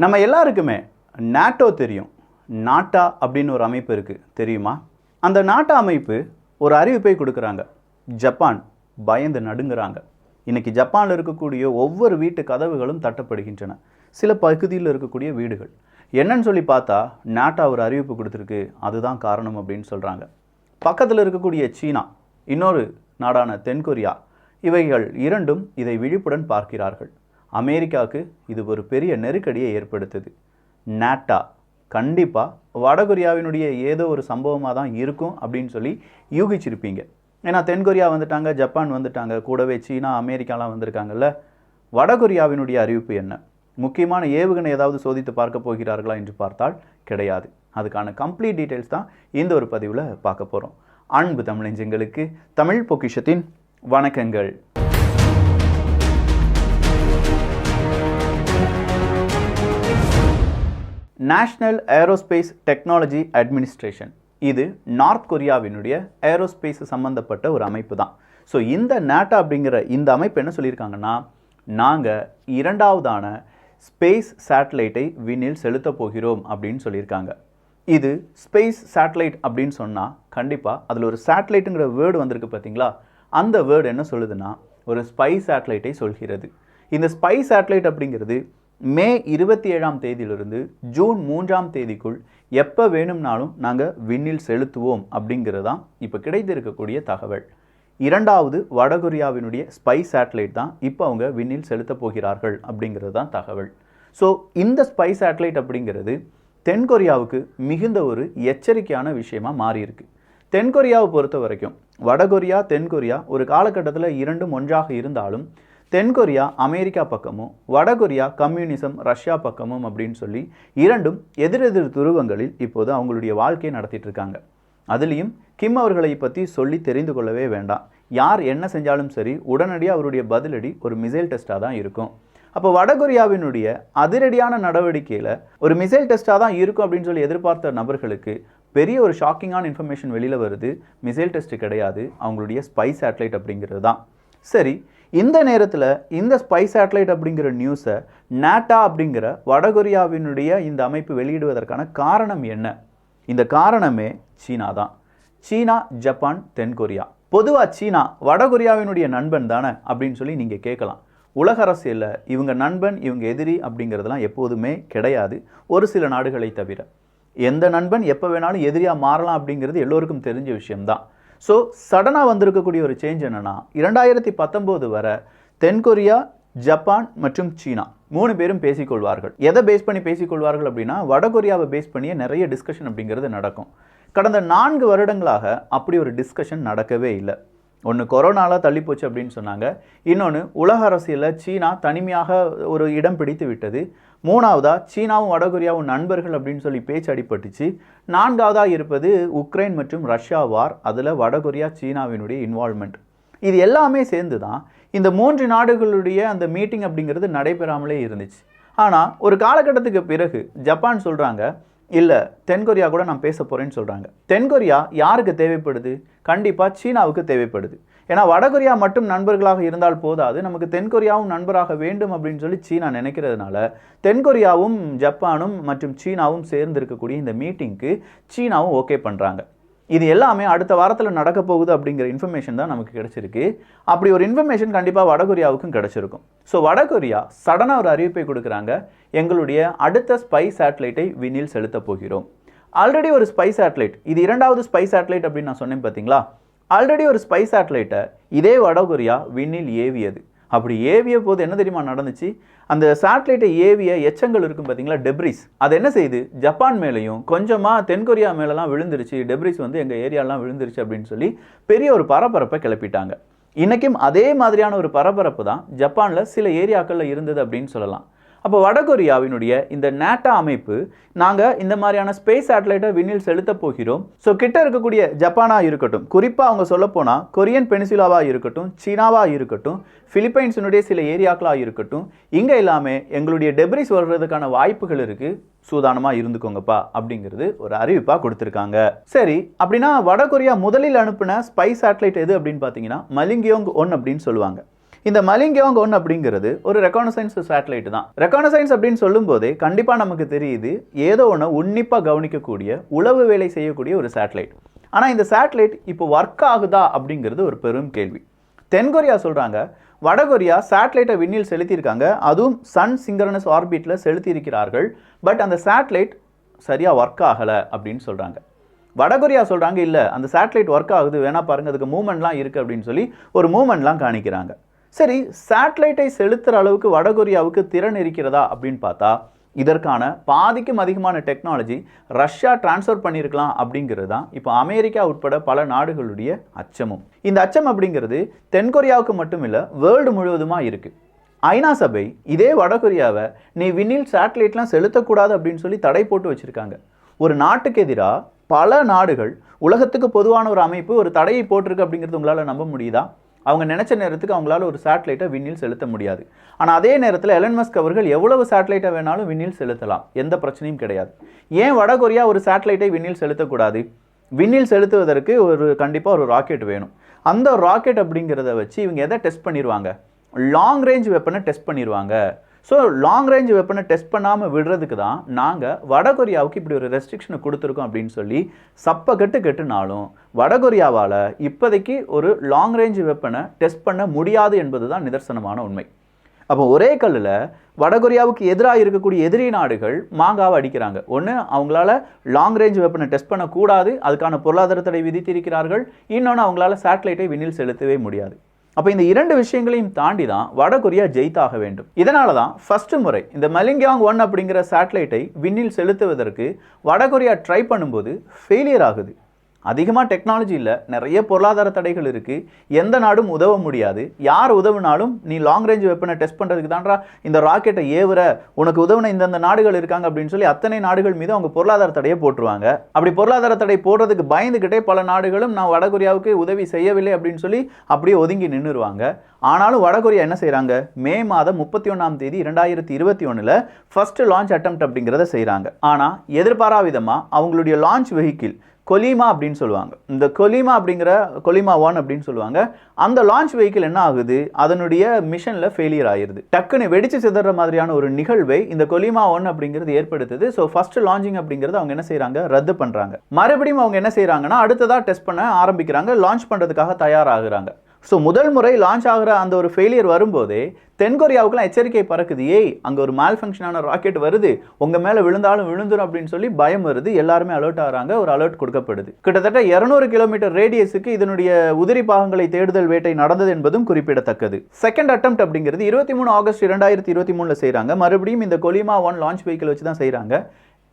நம்ம எல்லாருக்குமே நாட்டோ தெரியும். நாட்டா அப்படின்னு ஒரு அமைப்பு இருக்குது, தெரியுமா? அந்த நாட்டா அமைப்பு ஒரு அறிவிப்பை கொடுக்குறாங்க. ஜப்பான் பயந்து நடுங்குறாங்க. இன்றைக்கி ஜப்பானில் இருக்கக்கூடிய ஒவ்வொரு வீட்டு கதவுகளும் தட்டப்படுகின்றன. சில பகுதியில் இருக்கக்கூடிய வீடுகள் என்னன்னு சொல்லி பார்த்தா நாட்டா ஒரு அறிவிப்பு கொடுத்துருக்கு, அதுதான் காரணம் அப்படின்னு சொல்கிறாங்க. பக்கத்தில் இருக்கக்கூடிய சீனா, இன்னொரு நாடான தென்கொரியா, இவைகள் இரண்டும் இதை விழிப்புடன் பார்க்கிறார்கள். அமெரிக்காவுக்கு இது ஒரு பெரிய நெருக்கடியை ஏற்படுத்துது. நாட்டா கண்டிப்பாக வடகொரியாவினுடைய ஏதோ ஒரு சம்பவமாக தான் இருக்கும் அப்படின்னு சொல்லி யூகிச்சிருப்பீங்க. ஏன்னா தென்கொரியா வந்துட்டாங்க, ஜப்பான் வந்துட்டாங்க, கூடவே சீனா அமெரிக்காலாம் வந்திருக்காங்கல்ல. வடகொரியாவினுடைய அறிவிப்பு என்ன? முக்கியமான ஏவுகணை ஏதாவது சோதித்து பார்க்க போகிறார்களா என்று பார்த்தால் கிடையாது. அதுக்கான கம்ப்ளீட் டீட்டெயில்ஸ் தான் இந்த ஒரு பதிவில் பார்க்க போகிறோம். அன்பு தமிழஞ்சங்களுக்கு தமிழ் பொக்கிஷத்தின் வணக்கங்கள். நேஷனல் ஏரோஸ்பேஸ் டெக்னாலஜி அட்மினிஸ்ட்ரேஷன், இது நார்த் கொரியாவினுடைய ஏரோஸ்பேஸ் சம்மந்தப்பட்ட ஒரு அமைப்பு தான். ஸோ இந்த நாட்டா அப்படிங்கிற இந்த அமைப்பு என்ன சொல்லியிருக்காங்கன்னா, நாங்கள் இரண்டாவதான ஸ்பேஸ் சேட்டலைட்டை விண்ணில் செலுத்த போகிறோம் அப்படின்னு சொல்லியிருக்காங்க. இது ஸ்பேஸ் சேட்டலைட் அப்படின்னு சொன்னால் கண்டிப்பாக அதில் ஒரு சேட்டலைட்டுங்கிற வேர்டு வந்திருக்கு பார்த்தீங்களா? அந்த வேர்டு என்ன சொல்லுதுன்னா, ஒரு ஸ்பை சேட்டலைட்டை சொல்கிறது. இந்த ஸ்பை சேட்டலைட் அப்படிங்கிறது மே 27ஆம் தேதியிலிருந்து ஜூன் 3ஆம் தேதிக்குள் எப்போ வேணும்னாலும் நாங்கள் விண்ணில் செலுத்துவோம் அப்படிங்கிறது தான் இப்போ கிடைத்திருக்கக்கூடிய தகவல். இரண்டாவது வடகொரியாவினுடைய ஸ்பை சேட்டலைட் தான் இப்போ அவங்க விண்ணில் செலுத்த போகிறார்கள் அப்படிங்கிறது தான் தகவல். ஸோ இந்த ஸ்பை சேட்டலைட் அப்படிங்கிறது தென்கொரியாவுக்கு மிகுந்த ஒரு எச்சரிக்கையான விஷயமாக மாறியிருக்கு. தென்கொரியாவை பொறுத்த வரைக்கும் வடகொரியா தென்கொரியா ஒரு காலகட்டத்தில் இரண்டும் ஒன்றாக இருந்தாலும் தென்கொரியா அமெரிக்கா பக்கமும் வடகொரியா கம்யூனிசம் ரஷ்யா பக்கமும் அப்படின்னு சொல்லி இரண்டும் எதிரெதிர் துருவங்களில் இப்போது அவங்களுடைய வாழ்க்கையை நடத்திட்டு இருக்காங்க. அதுலேயும் கிம் அவர்களை பற்றி சொல்லி தெரிந்து கொள்ளவே வேண்டாம். யார் என்ன செஞ்சாலும் சரி உடனடியாக அவருடைய பதிலடி ஒரு மிசைல் டெஸ்ட்டாக தான் இருக்கும். அப்போ வடகொரியாவினுடைய அதிரடியான நடவடிக்கையில் ஒரு மிசைல் டெஸ்ட்டாக தான் இருக்கும் அப்படின்னு சொல்லி எதிர்பார்த்த நபர்களுக்கு பெரிய ஒரு ஷாக்கிங்கான இன்ஃபர்மேஷன் வெளியில் வருது. மிசைல் டெஸ்ட் கிடையாது, அவங்களுடைய ஸ்பை சேட்டலைட் அப்படிங்கிறது தான். சரி, இந்த நேரத்தில் இந்த ஸ்பை சேட்டலைட் அப்படிங்கிற நியூஸை நாட்டா அப்படிங்கிற வடகொரியாவினுடைய இந்த அமைப்பு வெளியிடுவதற்கான காரணம் என்ன? இந்த காரணமே சீனா தான். சீனா, ஜப்பான், தென்கொரியா. பொதுவாக சீனா வடகொரியாவினுடைய நண்பன் தானே அப்படின்னு சொல்லி நீங்கள் கேட்கலாம். உலக அரசியலில் இவங்க நண்பன் இவங்க எதிரி அப்படிங்கிறதுலாம் எப்போதுமே கிடையாது, ஒரு சில நாடுகளை தவிர. எந்த நண்பன் எப்போ வேணாலும் எதிரியாக மாறலாம் அப்படிங்கிறது எல்லோருக்கும் தெரிஞ்ச விஷயம்தான். ஸோ சடனாக வந்திருக்கக்கூடிய ஒரு சேஞ்ச் என்னென்னா, 2019 வரை தென்கொரியா, ஜப்பான் மற்றும் சீனா 3 பேரும் பேசிக்கொள்வார்கள். எதை பேஸ் பண்ணி பேசிக்கொள்வார்கள் அப்படின்னா, வடகொரியாவை பேஸ் பண்ணியே நிறைய டிஸ்கஷன் அப்படிங்கிறது நடக்கும். கடந்த 4 வருடங்களாக அப்படி ஒரு டிஸ்கஷன் நடக்கவே இல்லை. ஒன்று கொரோனாவில் தள்ளி போச்சு அப்படின்னு சொன்னாங்க, இன்னொன்று உலக அரசியலில் சீனா தனிமையாக ஒரு இடம் பிடித்து விட்டது, மூணாவதாக சீனாவும் வடகொரியாவும் நண்பர்கள் அப்படின்னு சொல்லி பேச்சு அடிபட்டுச்சு, நான்காவதாக இருப்பது உக்ரைன் மற்றும் ரஷ்யா வார், அதில் வடகொரியா சீனாவினுடைய இன்வால்மெண்ட். இது எல்லாமே சேர்ந்து தான் இந்த 3 நாடுகளுடைய அந்த மீட்டிங் அப்படிங்கிறது நடைபெறாமலே இருந்துச்சு. ஆனால் ஒரு காலகட்டத்துக்கு பிறகு ஜப்பான் சொல்கிறாங்க, இல்லை தென்கொரியா கூட நான் பேச போகிறேன்னு சொல்கிறாங்க. தென்கொரியா யாருக்கு தேவைப்படுது? கண்டிப்பாக சீனாவுக்கு தேவைப்படுது. ஏன்னா வடகொரியா மட்டும் நண்பர்களாக இருந்தால் போதாது, நமக்கு தென்கொரியாவும் நண்பராக வேண்டும் அப்படின்னு சொல்லி சீனா நினைக்கிறதுனால தென்கொரியாவும் ஜப்பானும் மற்றும் சீனாவும் சேர்ந்து இருக்கக்கூடிய இந்த மீட்டிங்க்கு சீனாவும் ஓகே பண்ணுறாங்க. இது எல்லாமே அடுத்த வாரத்தில் நடக்க போகுது அப்படிங்கிற இன்ஃபர்மேஷன் தான் நமக்கு கிடைச்சிருக்கு. அப்படி ஒரு இன்ஃபர்மேஷன் கண்டிப்பாக வடகொரியாவுக்கும் கிடைச்சிருக்கும். ஸோ வடகொரியா சடனாக ஒரு அறிவிப்பை கொடுக்குறாங்க, எங்களுடைய அடுத்த ஸ்பை சேட்டலைட்டை விண்ணில் செலுத்த போகிறோம். ஆல்ரெடி ஒரு ஸ்பை சேட்டலைட், இது இரண்டாவது ஸ்பை சேட்டலைட் அப்படின்னு நான் சொன்னேன் பார்த்தீங்களா? ஆல்ரெடி ஒரு ஸ்பை சேட்டலைட்டை இதே வடகொரியா விண்ணில் ஏவியது. அப்படி ஏவிய போது என்ன தெரியுமா நடந்துச்சு? அந்த சேட்டலைட்டை ஏவிய எச்சங்கள் இருக்கும் பார்த்தீங்களா, டெப்ரிஸ், அது என்ன செய்யுது? ஜப்பான் மேலேயும் கொஞ்சமாக தென்கொரியா மேலெலாம் விழுந்துருச்சு, டெப்ரிஸ் வந்து எங்கள் ஏரியாலாம் விழுந்துருச்சு அப்படின்னு சொல்லி பெரிய ஒரு பரபரப்பை கிளப்பிட்டாங்க. இன்றைக்கும் அதே மாதிரியான ஒரு பரபரப்பு தான் ஜப்பானில் சில ஏரியாக்களில் இருந்தது அப்படின்னு சொல்லலாம். அப்போ வடகொரியாவினுடைய இந்த நாட்டா அமைப்பு, நாங்கள் இந்த மாதிரியான ஸ்பேஸ் சேட்டலைட்டை விண்ணில் செலுத்த போகிறோம். ஸோ கிட்ட இருக்கக்கூடிய ஜப்பானாக இருக்கட்டும், குறிப்பாக அவங்க சொல்லப்போனால் கொரியன் பெனிசுலாவாக இருக்கட்டும், சீனாவாக இருக்கட்டும், பிலிப்பைன்ஸினுடைய சில ஏரியாக்களாக இருக்கட்டும், இங்கே எல்லாமே எங்களுடைய டெப்ரிஸ் வர்றதுக்கான வாய்ப்புகள் இருக்குது, சூதானமாக இருந்துக்கோங்கப்பா அப்படிங்கிறது ஒரு அறிவிப்பாக கொடுத்துருக்காங்க. சரி, அப்படின்னா வடகொரியா முதலில் அனுப்பின ஸ்பை சேட்டலைட் எது அப்படின்னு பார்த்தீங்கன்னா மலிங்கியோங் 1 அப்படின்னு சொல்லுவாங்க. இந்த மலிங்கியாங் 1 அப்படிங்கிறது ஒரு ரெகானசைன்ஸ் சேட்டலைட் தான். ரெகானசைன்ஸ் அப்படின்னு சொல்லும் போதே கண்டிப்பா நமக்கு தெரியுது ஏதோ ஒன்று உன்னிப்பா கவனிக்கக்கூடிய உளவு வேலை செய்யக்கூடிய ஒரு சேட்டலைட். ஆனா இந்த சேட்டலைட் இப்போ ஒர்க் ஆகுதா அப்படிங்கிறது ஒரு பெரும் கேள்வி. தென்கொரியா சொல்றாங்க வடகொரியா சேட்டலைட்டை விண்ணில் செலுத்தியிருக்காங்க, அதுவும் சன் சிங்க்ரனஸ் ஆர்பிட்ல செலுத்தி இருக்கிறார்கள். பட் அந்த சேட்டலைட் சரியா ஒர்க் ஆகலை அப்படின்னு சொல்றாங்க. வடகொரியா சொல்றாங்க இல்ல அந்த சேட்டலைட் ஒர்க் ஆகுது, வேணா பாருங்க அதுக்கு மூவ்மெண்ட்லாம் இருக்கு அப்படின்னு சொல்லி ஒரு மூவ்மெண்ட்லாம் காணிக்கிறாங்க. சரி, சேட்டலைட்டை செலுத்துற அளவுக்கு வடகொரியாவுக்கு திறன் இருக்கிறதா அப்படின்னு பார்த்தா இதற்கான பாதிக்கும் அதிகமான டெக்னாலஜி ரஷ்யா டிரான்ஸ்ஃபர் பண்ணியிருக்கலாம் அப்படிங்கிறது தான் இப்போ அமெரிக்கா உட்பட பல நாடுகளுடைய அச்சமும். இந்த அச்சம் அப்படிங்கிறது தென்கொரியாவுக்கு மட்டும் இல்லை, வேர்ல்டு முழுவதுமா இருக்கு. ஐநா சபை இதே வடகொரியாவை நீ விண்ணில் சேட்டலைட்லாம் செலுத்தக்கூடாது அப்படின்னு சொல்லி தடை போட்டு வச்சிருக்காங்க. ஒரு நாட்டுக்கு எதிராக பல நாடுகள், உலகத்துக்கு பொதுவான ஒரு அமைப்பு ஒரு தடையை போட்டிருக்கு அப்படிங்கிறது உங்களால் நம்ப முடியுதா? அவங்க நினைச்ச நேரத்துக்கு அவங்களால ஒரு சேட்டலைட்டை விண்ணில் செலுத்த முடியாது. ஆனால் அதே நேரத்தில் எலன் மஸ்க் அவர்கள் எவ்வளவு சேட்டலைட்டை வேணாலும் விண்ணில் செலுத்தலாம், எந்த பிரச்சனையும் கிடையாது. ஏன் வடகொரியா ஒரு சேட்டலைட்டை விண்ணில் செலுத்தக்கூடாது? விண்ணில் செலுத்துவதற்கு கண்டிப்பாக ஒரு ராக்கெட் வேணும். அந்த ராக்கெட் அப்படிங்கிறத வச்சு இவங்க எதை டெஸ்ட் பண்ணிடுவாங்க? லாங் ரேஞ்ச் வெப்பனை டெஸ்ட் பண்ணிடுவாங்க. ஸோ லாங் ரேஞ்ச் வெப்பனை டெஸ்ட் பண்ணாமல் விடுறதுக்கு தான் நாங்கள் வடகொரியாவுக்கு இப்படி ஒரு ரெஸ்ட்ரிக்ஷனை கொடுத்துருக்கோம் அப்படின்னு சொல்லி சப்ப கெட்டுனாலும் வடகொரியாவால் இப்போதைக்கு ஒரு லாங் ரேஞ்ச் வெப்பனை டெஸ்ட் பண்ண முடியாது என்பது தான் நிதர்சனமான உண்மை. அப்போ ஒரே கல்லில் வடகொரியாவுக்கு எதிராக இருக்கக்கூடிய எதிரி நாடுகள் மாங்காவை அடிக்கிறாங்க. ஒன்று அவங்களால லாங் ரேஞ்ச் வெப்பனை டெஸ்ட் பண்ணக்கூடாது, அதுக்கான பொருளாதார தடை விதித்திருக்கிறார்கள். இன்னொன்று அவங்களால சேட்டலைட்டை விண்ணில் செலுத்தவே முடியாது. அப்போ இந்த இரண்டு விஷயங்களையும் தாண்டி தான் வடகொரியா ஜெயித்தாக வேண்டும். இதனால தான் ஃபர்ஸ்ட் முறை இந்த மலிங்கியாங் 1 அப்படிங்கிற சேட்டலைட்டை விண்ணில் செலுத்துவதற்கு வடகொரியா ட்ரை பண்ணும்போது ஃபெயிலியர் ஆகுது. அதிகமாக டெக்னாலஜி இல்லை, நிறைய பொருளாதார தடைகள் இருக்குது, எந்த நாடும் உதவ முடியாது. யார் உதவினாலும் நீ லாங் ரேஞ்ச் வெப்பனை டெஸ்ட் பண்ணுறதுக்கு தான்றா இந்த ராக்கெட்டை ஏவுற, உனக்கு உதவின இந்தந்த நாடுகள் இருக்காங்க அப்படின்னு சொல்லி அத்தனை நாடுகள் மீது அவங்க பொருளாதார தடையை போட்டுருவாங்க. அப்படி பொருளாதார தடை போடுறதுக்கு பயந்துக்கிட்டே பல நாடுகளும் நான் வடகொரியாவுக்கு உதவி செய்யவில்லை அப்படின்னு சொல்லி அப்படியே ஒதுங்கி நின்றுருவாங்க. ஆனாலும் வடகொரியா என்ன செய்கிறாங்க? மே மாதம் 31ஆம் தேதி 2021 ஃபர்ஸ்ட் லான்ச் அட்டெம்ப்ட் அப்படிங்கிறத செய்கிறாங்க. ஆனால் எதிர்பாரா விதமாக அவங்களுடைய லான்ச் வெஹிக்கிள் கொலிமா அப்படின்னு சொல்லுவாங்க, இந்த கொலிமா அப்படிங்கிற கொலிமா 1 அப்படின்னு சொல்லுவாங்க, அந்த லான்ச் வெஹிக்கிள் என்ன ஆகுது? அதனுடைய மிஷனில் ஃபெயிலியர் ஆயிருது. டக்குன்னு வெடிச்சு சிதற மாதிரியான ஒரு நிகழ்வை இந்த கொலிமா 1 அப்படிங்கிறது ஏற்படுத்துது. ஸோ ஃபர்ஸ்ட் லான்ச்சிங் அப்படிங்கிறது அவங்க என்ன செய்கிறாங்க? ரத்து பண்ணுறாங்க. மறுபடியும் அவங்க என்ன செய்கிறாங்கன்னா அடுத்ததாக டெஸ்ட் பண்ண ஆரம்பிக்கிறாங்க, லான்ச் பண்ணுறதுக்காக தயாராகிறாங்க. ஸோ முதல் முறை லான்ச் ஆகிற அந்த ஒரு ஃபெயிலியர் வரும்போதே தென்கொரியாவுக்குலாம் எச்சரிக்கை பறக்குது. ஏய், அங்கே ஒரு மேல் ஃபங்க்ஷனான ராக்கெட் வருது, உங்கள் மேலே விழுந்தாலும் விழுந்துடும் அப்படின்னு சொல்லி பயம் வருது. எல்லாருமே அலர்ட் ஆகிறாங்க. ஒரு அலர்ட் கொடுக்கப்படுது. கிட்டத்தட்ட 200 கிலோமீட்டர் ரேடியஸுக்கு இதனுடைய உதிரி பாகங்களை தேடுதல் வேட்டை நடந்தது என்பதும் குறிப்பிடத்தக்கது. செகண்ட் அட்டெம்ப்ட் அப்படிங்கிறது 23 ஆகஸ்ட் 2023 செய்கிறாங்க. மறுபடியும் இந்த கொலிமா 1 லான்ச் வெஹிக்கிள் வச்சு தான் செய்கிறாங்க.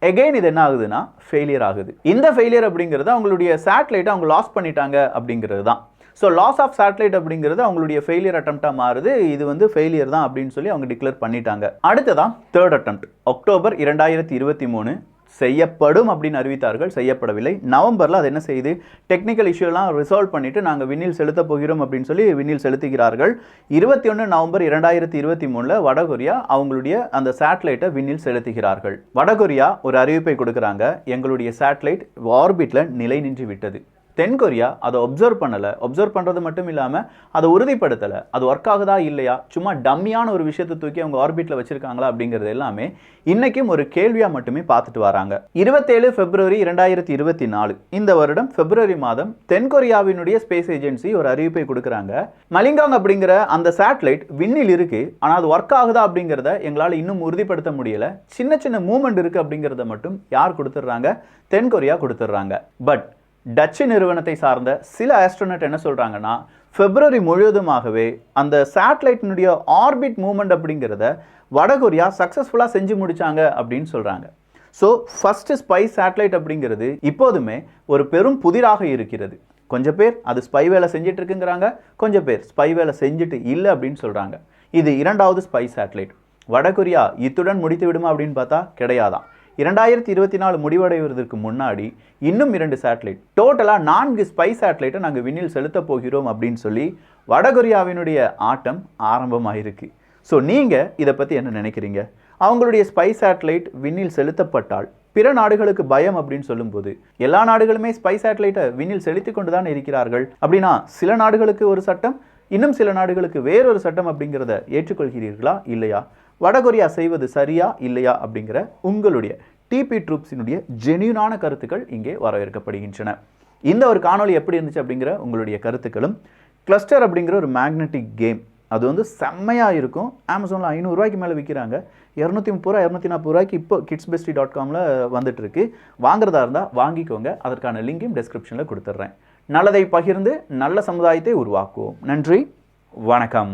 எகைன் இது என்ன ஆகுதுன்னா ஃபெயிலியர் ஆகுது. இந்த ஃபெயிலியர் அப்படிங்கிறது அவங்களுடைய சேட்டலைட்டை அவங்க லாஸ் பண்ணிட்டாங்க அப்படிங்கிறது தான். ஸோ லாஸ் ஆஃப் சேட்டலைட் அப்படிங்கிறது அவங்களுடைய ஃபெயிலியர் அட்டெம்ப்டாக மாறுது. இது ஃபெயிலியர் தான் அப்படின்னு சொல்லி அவங்க டிக்ளேர் பண்ணிட்டாங்க. அடுத்ததான் தேர்ட் அட்டெம்ப்ட் அக்டோபர் 2023 செய்யப்படும் அப்படின்னு அறிவித்தார்கள், செய்யப்படவில்லை. நவம்பரில் அது என்ன செய்யுது? டெக்னிக்கல் இஷ்யூலாம் ரிசால்வ் பண்ணிட்டு நாங்கள் விண்ணில் செலுத்த போகிறோம் அப்படின்னு சொல்லி விண்ணில் செலுத்துகிறார்கள். 21 நவம்பர் 2023 வடகொரியா அவங்களுடைய அந்த சேட்டலைட்டை விண்ணில் செலுத்துகிறார்கள். வடகொரியா ஒரு அறிவிப்பை கொடுக்குறாங்க, எங்களுடைய சேட்டலைட் ஆர்பிட்ல நிலை நின்று விட்டது. தென்கொரியா அதை ஒப்சர்வ் பண்ணலை. ஒப்சர்வ் பண்ணுறது மட்டும் இல்லாமல் அதை உறுதிப்படுத்தலை. அது ஒர்க் ஆகுதா இல்லையா, சும்மா டம்மியான ஒரு விஷயத்தை தூக்கி அவங்க ஆர்பிட்டில் வச்சிருக்காங்களா அப்படிங்கிறது எல்லாமே இன்னைக்கும் ஒரு கேள்வியாக மட்டுமே பார்த்துட்டு வராங்க. 27 பிப்ரவரி 2024 இந்த வருடம் பிப்ரவரி மாதம் தென்கொரியாவினுடைய ஸ்பேஸ் ஏஜென்சி ஒரு அறிவிப்பை கொடுக்குறாங்க. மலிங்காங் அப்படிங்கிற அந்த சேட்டலைட் விண்ணில் இருக்கு, ஆனால் அது ஒர்க் ஆகுதா அப்படிங்கிறத எங்களால் இன்னும் உறுதிப்படுத்த முடியல. சின்ன சின்ன மூவ்மெண்ட் இருக்கு அப்படிங்கிறத மட்டும் யார் கொடுத்துட்றாங்க? தென்கொரியா கொடுத்துட்றாங்க. பட் டச்சு நிறுவனத்தை சார்ந்த சில ஆஸ்ட்ரோனட் என்ன சொல்றாங்கன்னா பிப்ரவரி முழுவதுமாகவே அந்த சேட்டலைட்டினுடைய ஆர்பிட் மூவ்மெண்ட் அப்படிங்கிறத வடகொரியா சக்ஸஸ்ஃபுல்லாக செஞ்சு முடிச்சாங்க அப்படின்னு சொல்றாங்க. ஸோ ஃபர்ஸ்ட் ஸ்பை சேட்டலைட் அப்படிங்கிறது இப்போதுமே ஒரு பெரும் புதிராக இருக்கிறது. கொஞ்சம் பேர் அது ஸ்பை வேலை செஞ்சுட்டு இருக்குங்கிறாங்க, கொஞ்சம் பேர் ஸ்பை வேலை செஞ்சுட்டு இல்லை அப்படின்னு சொல்றாங்க. இது இரண்டாவது ஸ்பை சேட்டலைட். வடகொரியா இத்துடன் முடித்து விடுமா அப்படின்னு பார்த்தா கிடையாதான். 2024 முடிவடைவதற்கு முன்னாடி இன்னும் 2 சேட்டலைட், டோட்டலாக 4 ஸ்பை சேட்டலைட்டை நாங்கள் விண்ணில் செலுத்த போகிறோம் அப்படின்னு சொல்லி வடகொரியாவினுடைய ஆட்டம் ஆரம்பமாயிருக்கு. ஸோ நீங்கள் இதை பற்றி என்ன நினைக்கிறீங்க? அவங்களுடைய ஸ்பை சேட்டலைட் விண்ணில் செலுத்தப்பட்டால் பிற நாடுகளுக்கு பயம் அப்படின்னு சொல்லும்போது எல்லா நாடுகளுமே ஸ்பை சேட்டலைட்டை விண்ணில் செலுத்தி கொண்டு தான் இருக்கிறார்கள். அப்படின்னா சில நாடுகளுக்கு ஒரு சட்டம், இன்னும் சில நாடுகளுக்கு வேறொரு சட்டம் அப்படிங்கிறத ஏற்றுக்கொள்கிறீர்களா இல்லையா? வடகொரியா செய்வது சரியா இல்லையா அப்படிங்கிற உங்களுடைய டிபி ட்ரூப்ஸினுடைய ஜென்யூனான கருத்துக்கள் இங்கே வரவேற்கப்படுகின்றன. இந்த ஒரு காணொலி எப்படி இருந்துச்சு அப்படிங்கிற உங்களுடைய கருத்துக்களும், கிளஸ்டர் அப்படிங்கிற ஒரு மேக்னெட்டிக் கேம் அது வந்து செம்மையாக இருக்கும். அமேசானில் 500 ரூபாய்க்கு மேலே விற்கிறாங்க. 230 ரூபா 240 ரூபாய்க்கு இப்போ kidsbestie.comல வந்துட்டு இருக்கு. வாங்குறதா இருந்தால் வாங்கிக்கோங்க. அதற்கான லிங்கையும் டிஸ்கிரிப்ஷனில் கொடுத்துட்றேன். நல்லதை பகிர்ந்து நல்ல சமுதாயத்தை உருவாக்குவோம். நன்றி, வணக்கம்.